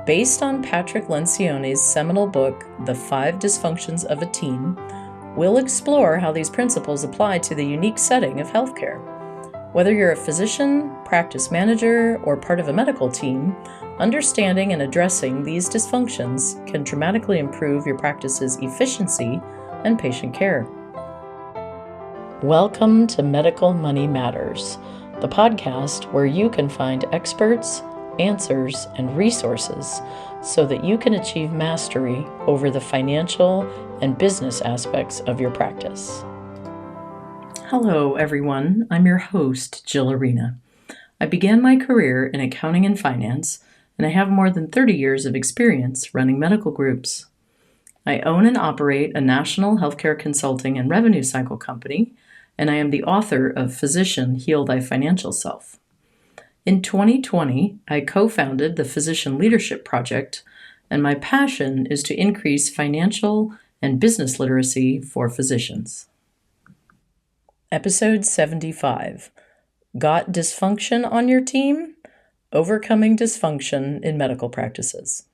Based on Patrick Lencioni's seminal book, The Five Dysfunctions of a Team, we'll explore how these principles apply to the unique setting of healthcare. Whether you're a physician, practice manager, or part of a medical team, understanding and addressing these dysfunctions can dramatically improve your practice's efficiency and patient care. Welcome to Medical Money Matters, the podcast where you can find experts, answers, and resources so that you can achieve mastery over the financial and business aspects of your practice. Hello, everyone. I'm your host, Jill Arena. I began my career in accounting and finance, and I have more than 30 years of experience running medical groups. I own and operate a national healthcare consulting and revenue cycle company, and I am the author of Physician Heal Thy Financial Self. In 2020, I co-founded the Physician Leadership Project, and my passion is to increase financial and business literacy for physicians. Episode 75. Got dysfunction on your team? Overcoming dysfunction in medical practices.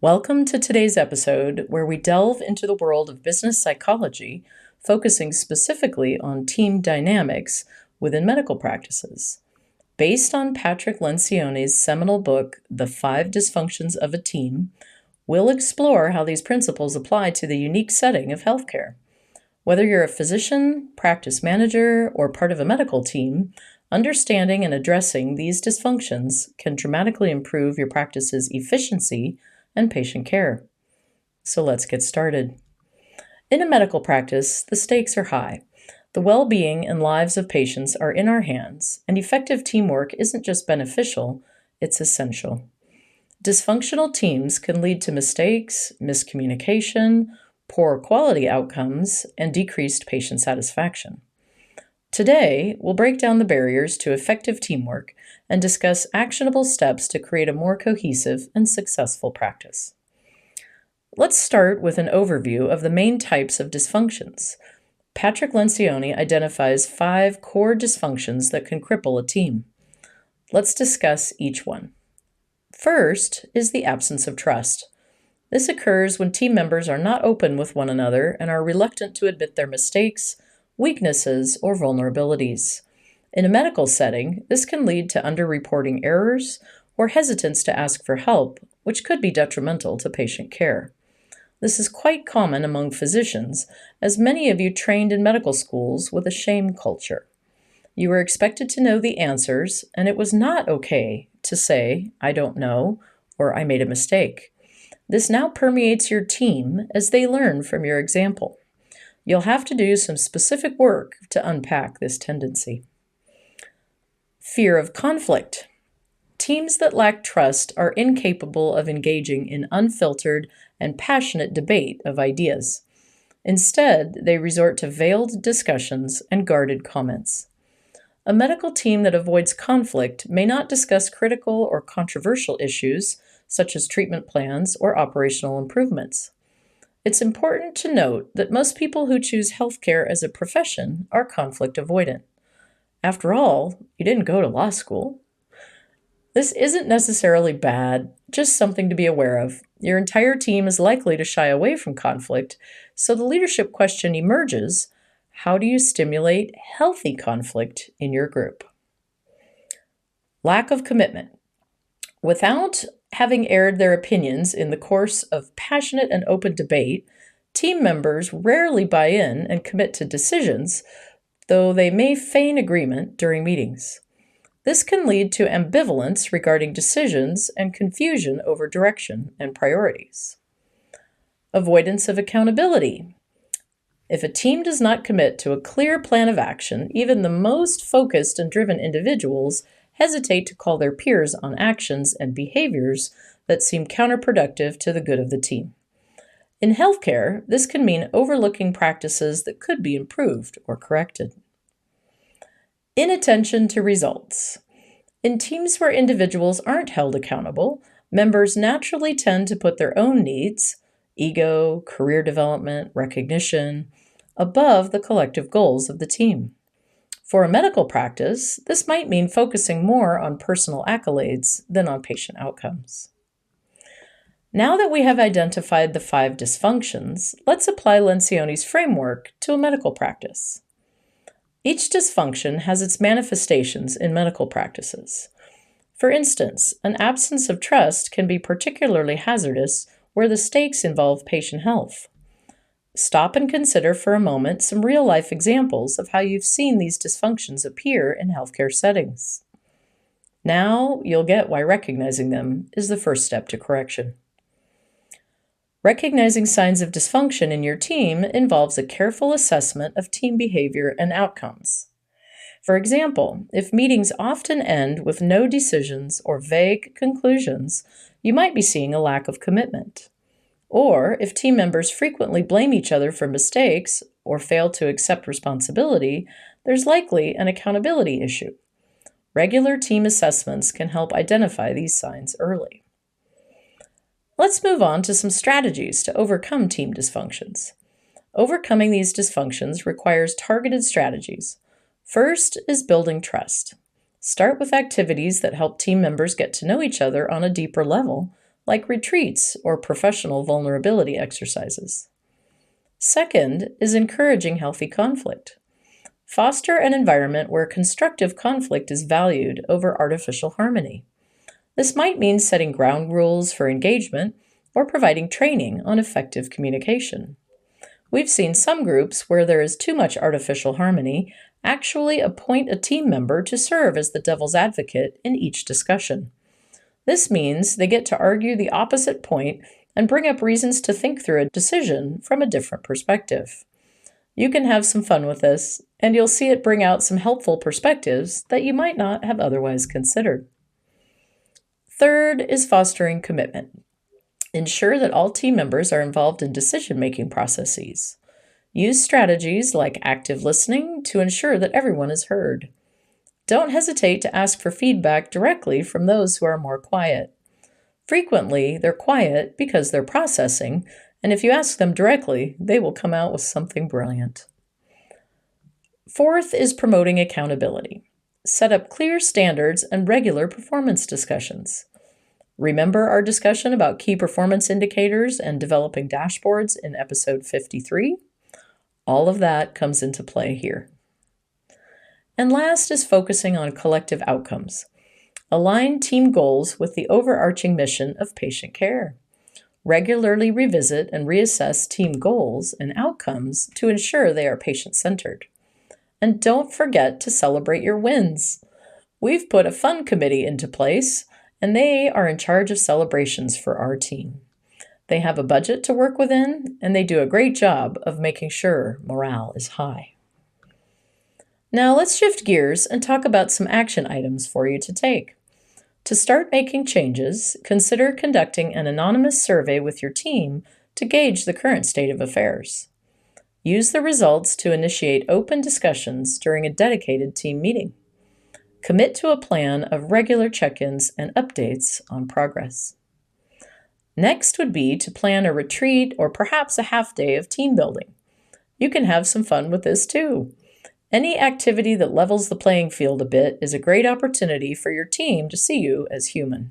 Welcome to today's episode, where we delve into the world of business psychology, focusing specifically on team dynamics within medical practices. Based on Patrick Lencioni's seminal book, The Five Dysfunctions of a Team, we'll explore how these principles apply to the unique setting of healthcare. Whether you're a physician, practice manager, or part of a medical team, understanding and addressing these dysfunctions can dramatically improve your practice's efficiency and patient care. So let's get started. In a medical practice, the stakes are high. The well-being and lives of patients are in our hands, and effective teamwork isn't just beneficial, it's essential. Dysfunctional teams can lead to mistakes, miscommunication, poor quality outcomes, and decreased patient satisfaction. Today, we'll break down the barriers to effective teamwork and discuss actionable steps to create a more cohesive and successful practice. Let's start with an overview of the main types of dysfunctions. Patrick Lencioni identifies 5 core dysfunctions that can cripple a team. Let's discuss each one. First is the absence of trust. This occurs when team members are not open with one another and are reluctant to admit their mistakes, weaknesses, or vulnerabilities. In a medical setting, this can lead to underreporting errors or hesitance to ask for help, which could be detrimental to patient care. This is quite common among physicians, as many of you trained in medical schools with a shame culture. You were expected to know the answers, and it was not okay to say, "I don't know," or "I made a mistake." This now permeates your team as they learn from your example. You'll have to do some specific work to unpack this tendency. Fear of conflict. Teams that lack trust are incapable of engaging in unfiltered and passionate debate of ideas. Instead, they resort to veiled discussions and guarded comments. A medical team that avoids conflict may not discuss critical or controversial issues, such as treatment plans or operational improvements. It's important to note that most people who choose healthcare as a profession are conflict avoidant. After all, you didn't go to law school. This isn't necessarily bad, just something to be aware of. Your entire team is likely to shy away from conflict, so the leadership question emerges: how do you stimulate healthy conflict in your group? Lack of commitment. Without having aired their opinions in the course of passionate and open debate, team members rarely buy in and commit to decisions, though they may feign agreement during meetings. This can lead to ambivalence regarding decisions and confusion over direction and priorities. Avoidance of accountability. If a team does not commit to a clear plan of action, even the most focused and driven individuals hesitate to call their peers on actions and behaviors that seem counterproductive to the good of the team. In healthcare, this can mean overlooking practices that could be improved or corrected. Inattention to results. In teams where individuals aren't held accountable, members naturally tend to put their own needs, ego, career development, recognition, above the collective goals of the team. For a medical practice, this might mean focusing more on personal accolades than on patient outcomes. Now that we have identified the 5 dysfunctions, let's apply Lencioni's framework to a medical practice. Each dysfunction has its manifestations in medical practices. For instance, an absence of trust can be particularly hazardous where the stakes involve patient health. Stop and consider for a moment some real-life examples of how you've seen these dysfunctions appear in healthcare settings. Now you'll get why recognizing them is the first step to correction. Recognizing signs of dysfunction in your team involves a careful assessment of team behavior and outcomes. For example, if meetings often end with no decisions or vague conclusions, you might be seeing a lack of commitment. Or if team members frequently blame each other for mistakes or fail to accept responsibility, there's likely an accountability issue. Regular team assessments can help identify these signs early. Let's move on to some strategies to overcome team dysfunctions. Overcoming these dysfunctions requires targeted strategies. First is building trust. Start with activities that help team members get to know each other on a deeper level, like retreats or professional vulnerability exercises. Second is encouraging healthy conflict. Foster an environment where constructive conflict is valued over artificial harmony. This might mean setting ground rules for engagement or providing training on effective communication. We've seen some groups where there is too much artificial harmony actually appoint a team member to serve as the devil's advocate in each discussion. This means they get to argue the opposite point and bring up reasons to think through a decision from a different perspective. You can have some fun with this, and you'll see it bring out some helpful perspectives that you might not have otherwise considered. Third is fostering commitment. Ensure that all team members are involved in decision-making processes. Use strategies like active listening to ensure that everyone is heard. Don't hesitate to ask for feedback directly from those who are more quiet. Frequently, they're quiet because they're processing, and if you ask them directly, they will come out with something brilliant. Fourth is promoting accountability. Set up clear standards and regular performance discussions. Remember our discussion about key performance indicators and developing dashboards in episode 53? All of that comes into play here. And last is focusing on collective outcomes. Align team goals with the overarching mission of patient care. Regularly revisit and reassess team goals and outcomes to ensure they are patient-centered. And don't forget to celebrate your wins. We've put a fun committee into place, and they are in charge of celebrations for our team. They have a budget to work within, and they do a great job of making sure morale is high. Now let's shift gears and talk about some action items for you to take. To start making changes, consider conducting an anonymous survey with your team to gauge the current state of affairs. Use the results to initiate open discussions during a dedicated team meeting. Commit to a plan of regular check-ins and updates on progress. Next would be to plan a retreat or perhaps a half day of team building. You can have some fun with this too. Any activity that levels the playing field a bit is a great opportunity for your team to see you as human.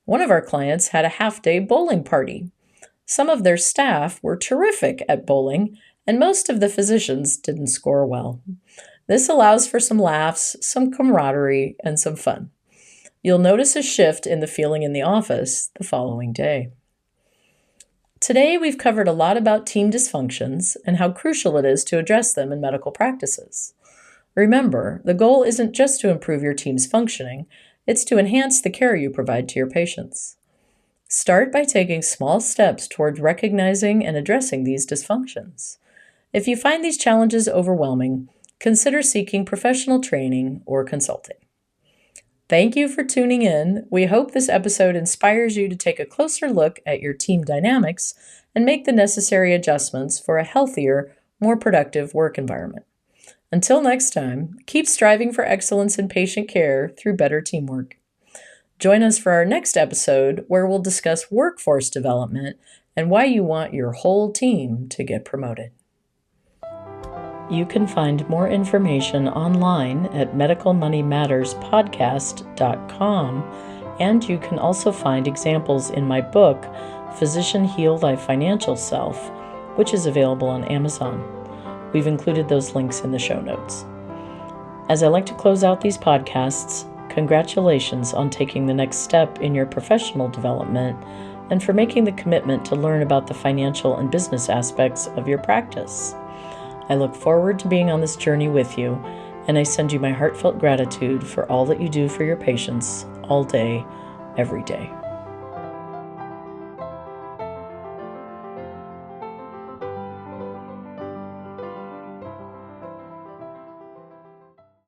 One of our clients had a half-day bowling party. Some of their staff were terrific at bowling, and most of the physicians didn't score well. This allows for some laughs, some camaraderie, and some fun. You'll notice a shift in the feeling in the office the following day. Today, we've covered a lot about team dysfunctions and how crucial it is to address them in medical practices. Remember, the goal isn't just to improve your team's functioning, it's to enhance the care you provide to your patients. Start by taking small steps towards recognizing and addressing these dysfunctions. If you find these challenges overwhelming, consider seeking professional training or consulting. Thank you for tuning in. We hope this episode inspires you to take a closer look at your team dynamics and make the necessary adjustments for a healthier, more productive work environment. Until next time, keep striving for excellence in patient care through better teamwork. Join us for our next episode where we'll discuss workforce development and why you want your whole team to get promoted. You can find more information online at medicalmoneymatterspodcast.com And you can also find examples in my book, Physician Heal Thy Financial Self, which is available on Amazon. We've included those links in the show notes. As I like to close out these podcasts, congratulations on taking the next step in your professional development and for making the commitment to learn about the financial and business aspects of your practice. I look forward to being on this journey with you, and I send you my heartfelt gratitude for all that you do for your patients all day, every day.